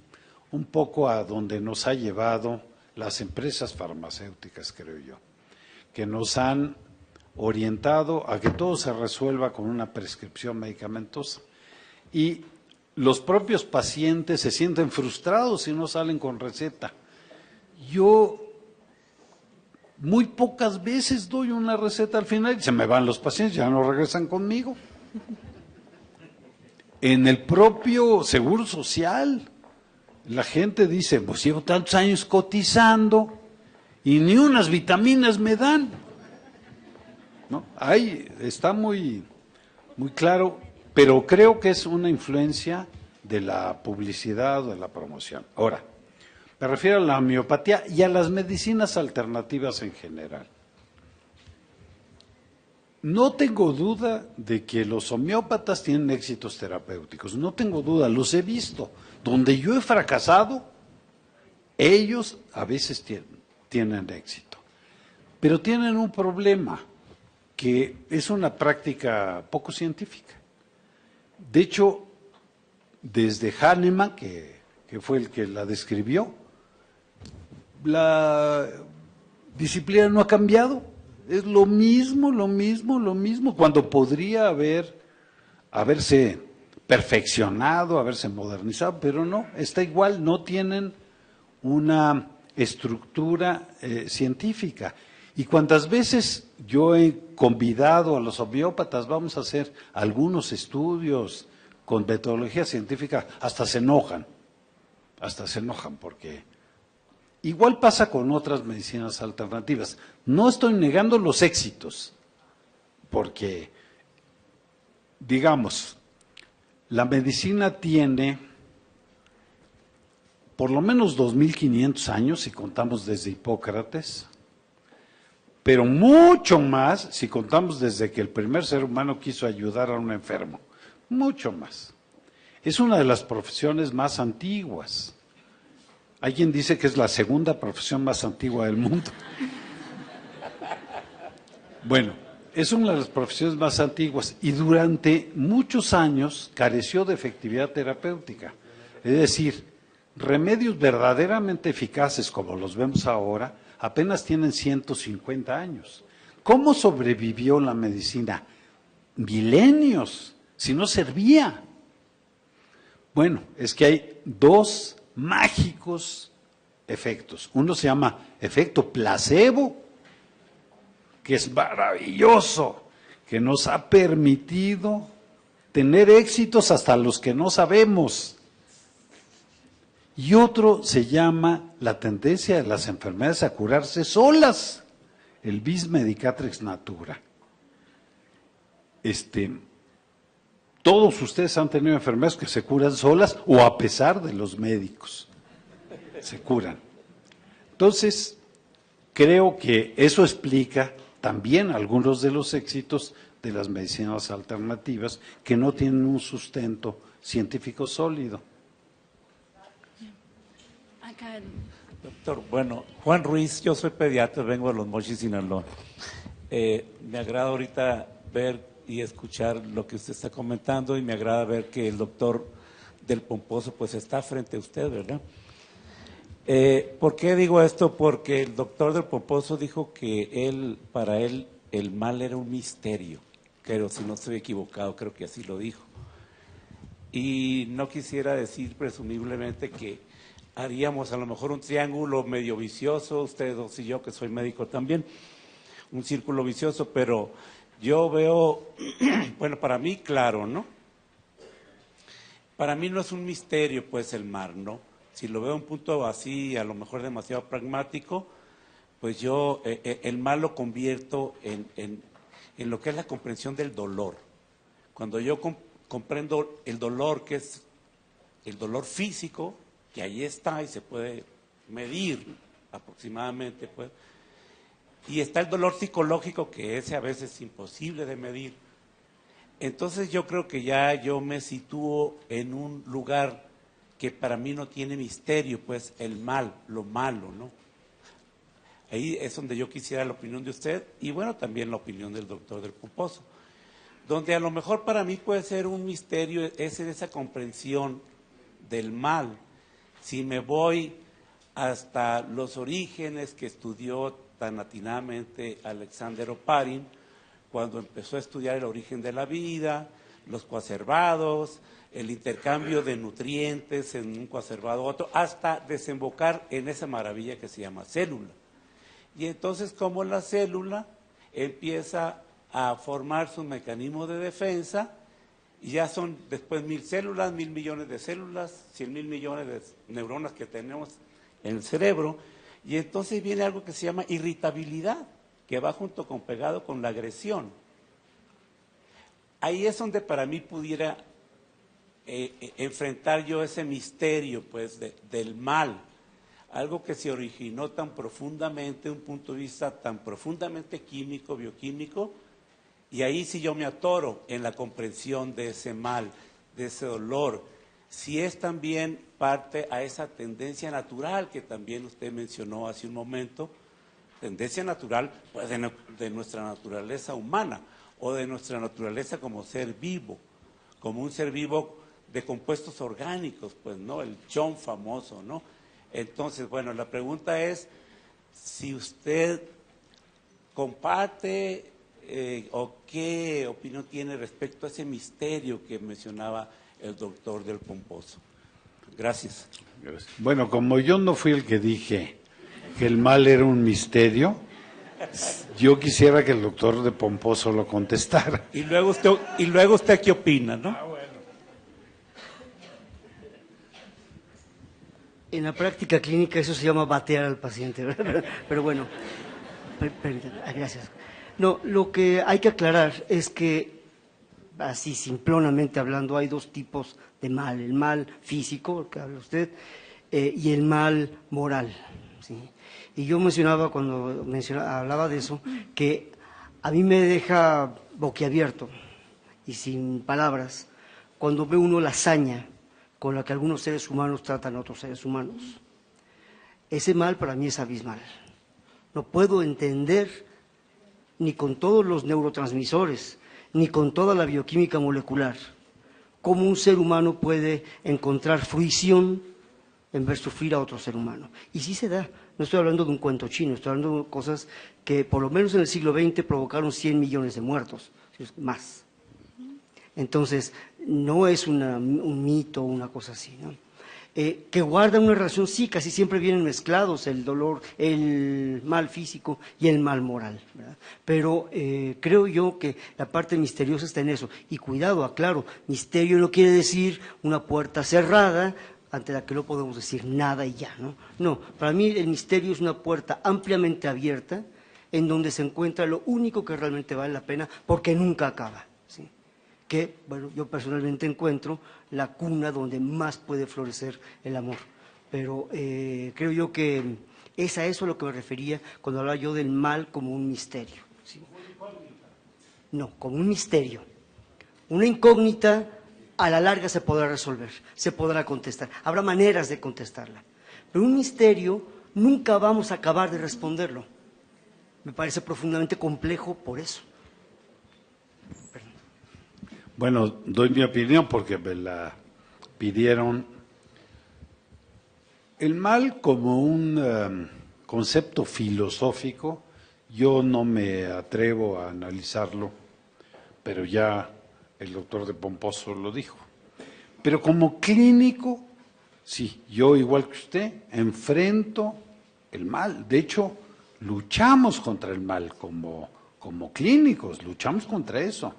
poco a donde nos ha llevado las empresas farmacéuticas, creo yo, que nos han orientado a que todo se resuelva con una prescripción medicamentosa. Y los propios pacientes se sienten frustrados si no salen con receta. Yo muy pocas veces doy una receta al final y se me van los pacientes, ya no regresan conmigo. En el propio Seguro Social, la gente dice, pues llevo tantos años cotizando y ni unas vitaminas me dan. ¿No? Ahí está muy claro, pero creo que es una influencia de la publicidad o de la promoción. Ahora, me refiero a la homeopatía y a las medicinas alternativas en general. No tengo duda de que los homeópatas tienen éxitos terapéuticos, no tengo duda, los he visto. Donde yo he fracasado, ellos a veces tienen éxito. Pero tienen un problema, que es una práctica poco científica. De hecho, desde Hahnemann, que fue el que la describió, la disciplina no ha cambiado. Es lo mismo, cuando podría haberse perfeccionado, haberse modernizado, pero no, está igual, no tienen una estructura científica. Y cuantas veces yo he convidado a los homeópatas, vamos a hacer algunos estudios con metodología científica, hasta se enojan porque igual pasa con otras medicinas alternativas. No estoy negando los éxitos, porque, digamos, la medicina tiene por lo menos 2.500 años, si contamos desde Hipócrates, pero mucho más si contamos desde que el primer ser humano quiso ayudar a un enfermo, mucho más. Es una de las profesiones más antiguas. Hay quien dice que es la segunda profesión más antigua del mundo. Bueno, es una de las profesiones más antiguas y durante muchos años careció de efectividad terapéutica. Es decir, remedios verdaderamente eficaces como los vemos ahora apenas tienen 150 años. ¿Cómo sobrevivió la medicina? Milenios, si no servía. Bueno, es que hay dos mágicos efectos. Uno se llama efecto placebo, que es maravilloso, que nos ha permitido tener éxitos hasta los que no sabemos. Y otro se llama la tendencia de las enfermedades a curarse solas, el vis medicatrix natura. Todos ustedes han tenido enfermedades que se curan solas o a pesar de los médicos, se curan. Entonces, creo que eso explica también algunos de los éxitos de las medicinas alternativas que no tienen un sustento científico sólido. Doctor, bueno, Juan Ruiz, yo soy pediatra, vengo de Los Mochis, Sinaloa. Me agrada ahorita ver y escuchar lo que usted está comentando y me agrada ver que el doctor del Pomposo pues está frente a usted, ¿verdad? ¿Por qué digo esto? Porque el doctor del Pomposo dijo que para él el mal era un misterio, pero si no estoy equivocado, creo que así lo dijo. Y no quisiera decir presumiblemente que haríamos a lo mejor un triángulo medio vicioso, ustedes dos y yo, que soy médico también, un círculo vicioso, pero yo veo, bueno, para mí, claro, ¿no? Para mí no es un misterio, pues, el mar, ¿no? Si lo veo un punto así, a lo mejor demasiado pragmático, pues yo el mar lo convierto en lo que es la comprensión del dolor. Cuando yo comprendo el dolor, que es el dolor físico, que ahí está y se puede medir aproximadamente, pues, y está el dolor psicológico, que ese a veces es imposible de medir. Entonces yo creo que ya yo me sitúo en un lugar que para mí no tiene misterio, pues el mal, lo malo, ¿no? Ahí es donde yo quisiera la opinión de usted y bueno, también la opinión del doctor del Pomposo. Donde a lo mejor para mí puede ser un misterio es en esa comprensión del mal. Si me voy hasta los orígenes que estudió tan atinadamente Alexander Oparin, cuando empezó a estudiar el origen de la vida, los coacervados, el intercambio de nutrientes en un coacervado a otro, hasta desembocar en esa maravilla que se llama célula. Y entonces, como la célula empieza a formar su mecanismo de defensa, y ya son después 1.000 células, 1.000 millones de células, 100.000 millones de neuronas que tenemos en el cerebro, y entonces viene algo que se llama irritabilidad, que va junto con pegado con la agresión. Ahí es donde para mí pudiera enfrentar yo ese misterio, pues, del mal, algo que se originó tan profundamente, un punto de vista tan profundamente químico, bioquímico, y ahí sí yo me atoro en la comprensión de ese mal, de ese dolor. Si es también parte a esa tendencia natural que también usted mencionó hace un momento, tendencia natural pues, de nuestra naturaleza humana o de nuestra naturaleza como ser vivo, como un ser vivo de compuestos orgánicos, pues, ¿no? El John famoso, ¿no? Entonces, bueno, la pregunta es si usted comparte o qué opinión tiene respecto a ese misterio que mencionaba el doctor del Pomposo. Gracias. Bueno, como yo no fui el que dije que el mal era un misterio, yo quisiera que el doctor de Pomposo lo contestara. Y luego usted ¿qué opina, no? En la práctica clínica eso se llama batear al paciente, ¿verdad? Pero bueno, gracias. No, lo que hay que aclarar es que, así simplonamente hablando, hay dos tipos de mal: el mal físico, que habla usted, y el mal moral, ¿sí? Y yo mencionaba, cuando hablaba de eso, que a mí me deja boquiabierto y sin palabras cuando ve uno la hazaña con la que algunos seres humanos tratan a otros seres humanos. Ese mal para mí es abismal. No puedo entender, ni con todos los neurotransmisores, ni con toda la bioquímica molecular, cómo un ser humano puede encontrar fruición en ver sufrir a otro ser humano. Y sí se da. No estoy hablando de un cuento chino, estoy hablando de cosas que por lo menos en el siglo XX provocaron 100 millones de muertos, más. Entonces, no es un mito o una cosa así, ¿no? Que guardan una relación, sí, casi siempre vienen mezclados el dolor, el mal físico y el mal moral, ¿verdad? Pero creo yo que la parte misteriosa está en eso. Y cuidado, aclaro, misterio no quiere decir una puerta cerrada ante la que no podemos decir nada y ya, ¿no? No, para mí el misterio es una puerta ampliamente abierta en donde se encuentra lo único que realmente vale la pena, porque nunca acaba, ¿sí? Que, bueno, yo personalmente encuentro la cuna donde más puede florecer el amor. Pero creo yo que es a eso a lo que me refería cuando hablaba yo del mal como un misterio, ¿sí? No, como un misterio. Una incógnita a la larga se podrá resolver, se podrá contestar, habrá maneras de contestarla. Pero un misterio nunca vamos a acabar de responderlo. Me parece profundamente complejo por eso. Bueno, doy mi opinión porque me la pidieron. El mal como un concepto filosófico, yo no me atrevo a analizarlo, pero ya el doctor de Pomposo lo dijo. Pero como clínico, sí, yo igual que usted, enfrento el mal. De hecho, luchamos contra el mal como clínicos, luchamos contra eso.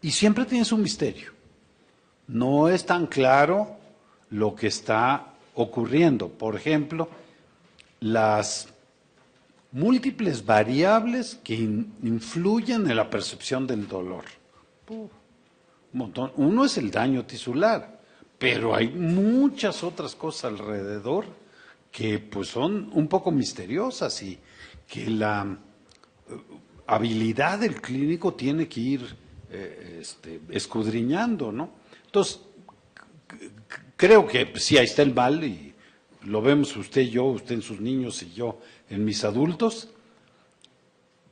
Y siempre tienes un misterio. No es tan claro lo que está ocurriendo. Por ejemplo, las múltiples variables que influyen en la percepción del dolor. Un montón. Uno es el daño tisular, pero hay muchas otras cosas alrededor que pues son un poco misteriosas y que la habilidad del clínico tiene que ir escudriñando, ¿no? Entonces, creo que sí, ahí está el mal y lo vemos usted y yo, usted en sus niños y yo en mis adultos,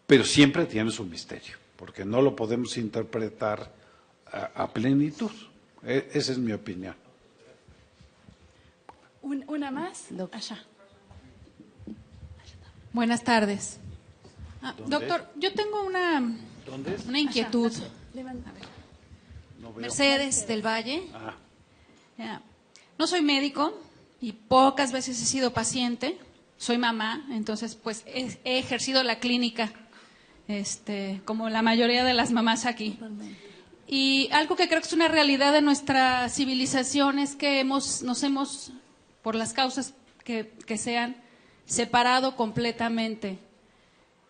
pero siempre tiene su misterio, porque no lo podemos interpretar a plenitud. Esa es mi opinión. Una más, allá. Buenas tardes. Doctor, yo tengo una inquietud. Levanta. No veo. Mercedes del Valle. No soy médico y pocas veces he sido paciente. Soy mamá, entonces pues he ejercido la clínica, como la mayoría de las mamás aquí. Y algo que creo que es una realidad de nuestra civilización es que nos hemos, por las causas que sean, separado completamente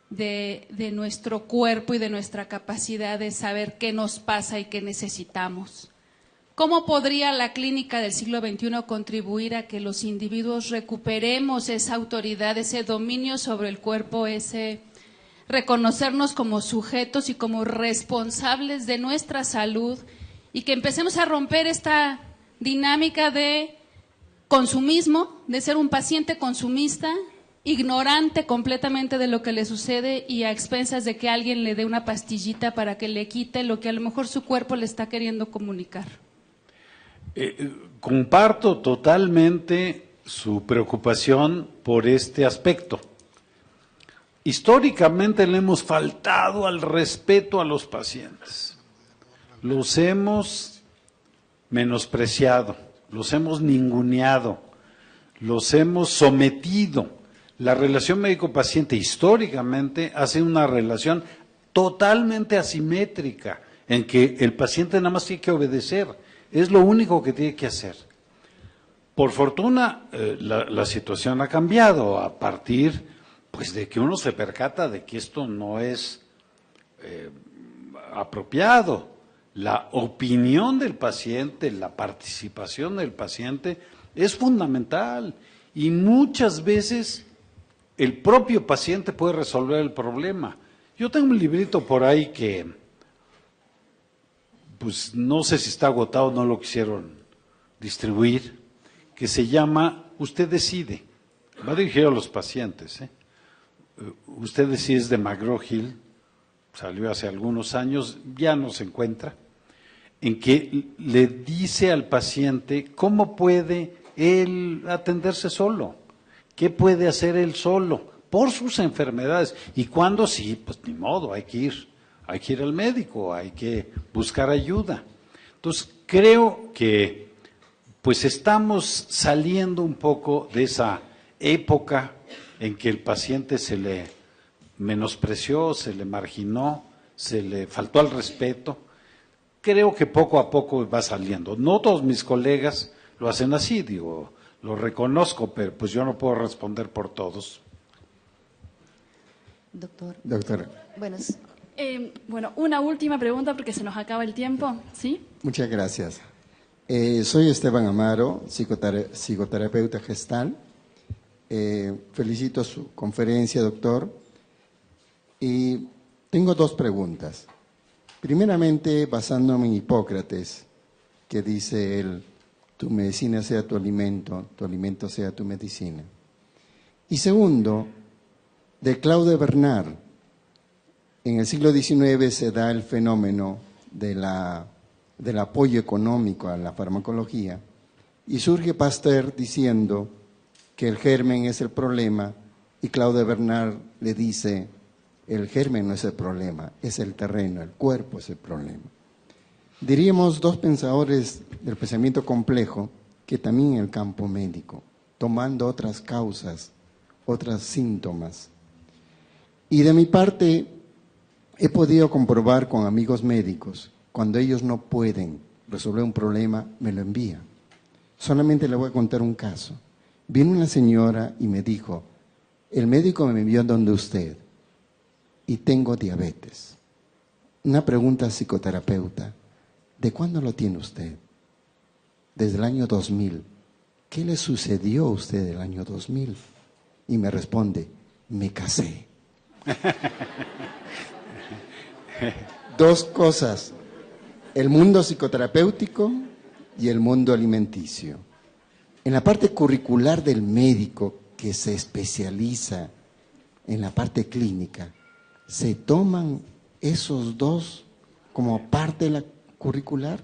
de nuestro cuerpo y de nuestra capacidad de saber qué nos pasa y qué necesitamos. ¿Cómo podría la clínica del siglo XXI contribuir a que los individuos recuperemos esa autoridad, ese dominio sobre el cuerpo, ese reconocernos como sujetos y como responsables de nuestra salud y que empecemos a romper esta dinámica de consumismo, de ser un paciente consumista, ignorante completamente de lo que le sucede y a expensas de que alguien le dé una pastillita para que le quite lo que a lo mejor su cuerpo le está queriendo comunicar? Comparto totalmente su preocupación por este aspecto. históricamente le hemos faltado al respeto a los pacientes. Los hemos menospreciado, los hemos ninguneado, los hemos sometido. La relación médico-paciente históricamente ha sido una relación totalmente asimétrica, en que el paciente nada más tiene que obedecer, es lo único que tiene que hacer. Por fortuna, la situación ha cambiado a partir pues, de que uno se percata de que esto no es apropiado. La opinión del paciente, la participación del paciente es fundamental y muchas veces el propio paciente puede resolver el problema. Yo tengo un librito por ahí que, pues no sé si está agotado, no lo quisieron distribuir, que se llama Usted decide. Va dirigido a los pacientes. Usted decide, es de McGraw-Hill, salió hace algunos años, ya no se encuentra, en que le dice al paciente cómo puede él atenderse solo, qué puede hacer él solo por sus enfermedades, y cuando sí, pues ni modo, hay que ir al médico, hay que buscar ayuda. Entonces, creo que pues estamos saliendo un poco de esa época en que el paciente se le menospreció, se le marginó, se le faltó al respeto. Creo que poco a poco va saliendo. No todos mis colegas lo hacen así, digo, lo reconozco, pero pues yo no puedo responder por todos. Doctora. Bueno, una última pregunta porque se nos acaba el tiempo, ¿sí? Muchas gracias. Soy Esteban Amaro, psicoterapeuta gestal. Felicito su conferencia, doctor. Y tengo dos preguntas. Primeramente, basándome en Hipócrates, que dice él, tu medicina sea tu alimento sea tu medicina. Y segundo, de Claude Bernard. En el siglo XIX se da el fenómeno del apoyo económico a la farmacología y surge Pasteur diciendo que el germen es el problema y Claude Bernard le dice, el germen no es el problema, es el terreno, el cuerpo es el problema. Diríamos dos pensadores del pensamiento complejo que también en el campo médico, tomando otras causas, otros síntomas. Y de mi parte, he podido comprobar con amigos médicos, cuando ellos no pueden resolver un problema, me lo envían. Solamente le voy a contar un caso. Vino una señora y me dijo, el médico me envió donde usted y tengo diabetes. Una pregunta al psicoterapeuta, ¿de cuándo lo tiene usted? Desde el año 2000. ¿Qué le sucedió a usted el año 2000? Y me responde, me casé. Dos cosas, el mundo psicoterapéutico y el mundo alimenticio. En la parte curricular del médico que se especializa en la parte clínica, ¿se toman esos dos como parte de la curricular?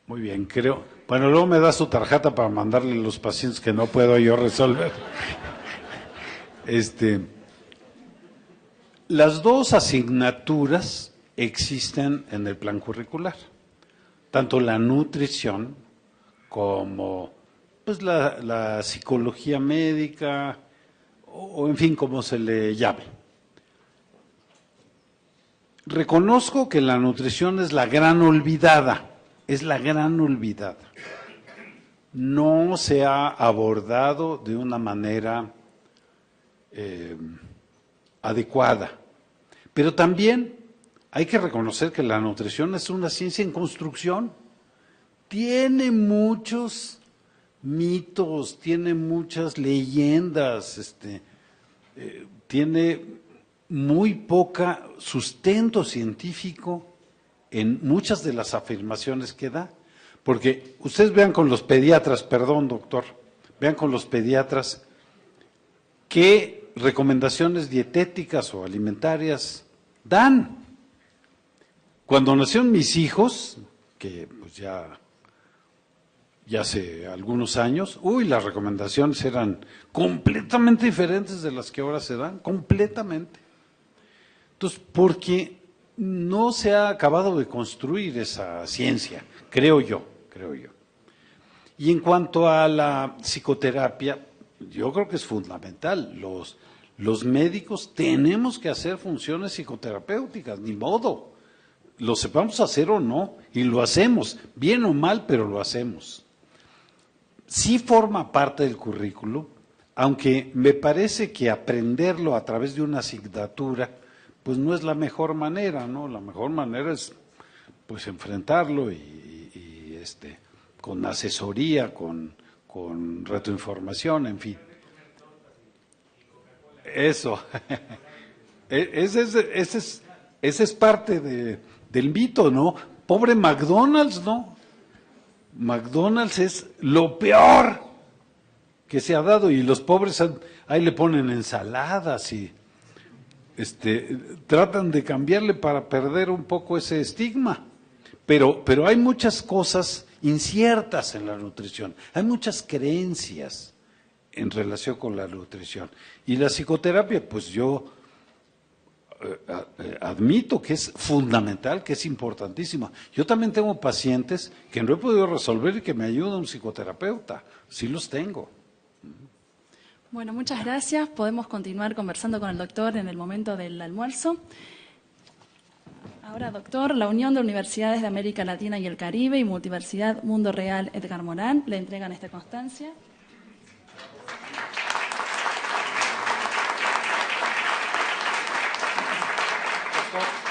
Muy bien, creo. Bueno, luego me da su tarjeta para mandarle a los pacientes que no puedo yo resolver. Las dos asignaturas existen en el plan curricular, tanto la nutrición como pues la psicología médica o en fin, como se le llame. Reconozco que la nutrición es la gran olvidada, No se ha abordado de una manera adecuada. Pero también hay que reconocer que la nutrición es una ciencia en construcción. Tiene muchos mitos, tiene muchas leyendas, tiene muy poca sustento científico en muchas de las afirmaciones que da. Porque ustedes vean con los pediatras, perdón doctor, vean con los pediatras qué recomendaciones dietéticas o alimentarias dan. Cuando nacieron mis hijos, que pues ya ya hace algunos años, las recomendaciones eran completamente diferentes de las que ahora se dan, completamente. Entonces, porque no se ha acabado de construir esa ciencia, creo yo. Y en cuanto a la psicoterapia, yo creo que es fundamental. Los médicos tenemos que hacer funciones psicoterapéuticas, ni modo. Lo sepamos hacer o no, y lo hacemos, bien o mal, pero lo hacemos. Sí forma parte del currículo, aunque me parece que aprenderlo a través de una asignatura, pues no es la mejor manera, ¿no? La mejor manera es, pues, enfrentarlo y con asesoría, con retroinformación, en fin. Eso. Ese es parte del mito, ¿no? Pobre McDonald's, ¿no? McDonald's es lo peor que se ha dado y los pobres ahí le ponen ensaladas y tratan de cambiarle para perder un poco ese estigma. Pero hay muchas cosas inciertas en la nutrición, hay muchas creencias en relación con la nutrición. Y la psicoterapia, pues yo admito que es fundamental, que es importantísima. Yo también tengo pacientes que no he podido resolver y que me ayuda un psicoterapeuta, sí los tengo. Bueno, muchas gracias. Podemos continuar conversando con el doctor en el momento del almuerzo. Ahora, doctor, la Unión de Universidades de América Latina y el Caribe y Multiversidad Mundo Real Edgar Morán le entregan esta constancia. Doctor.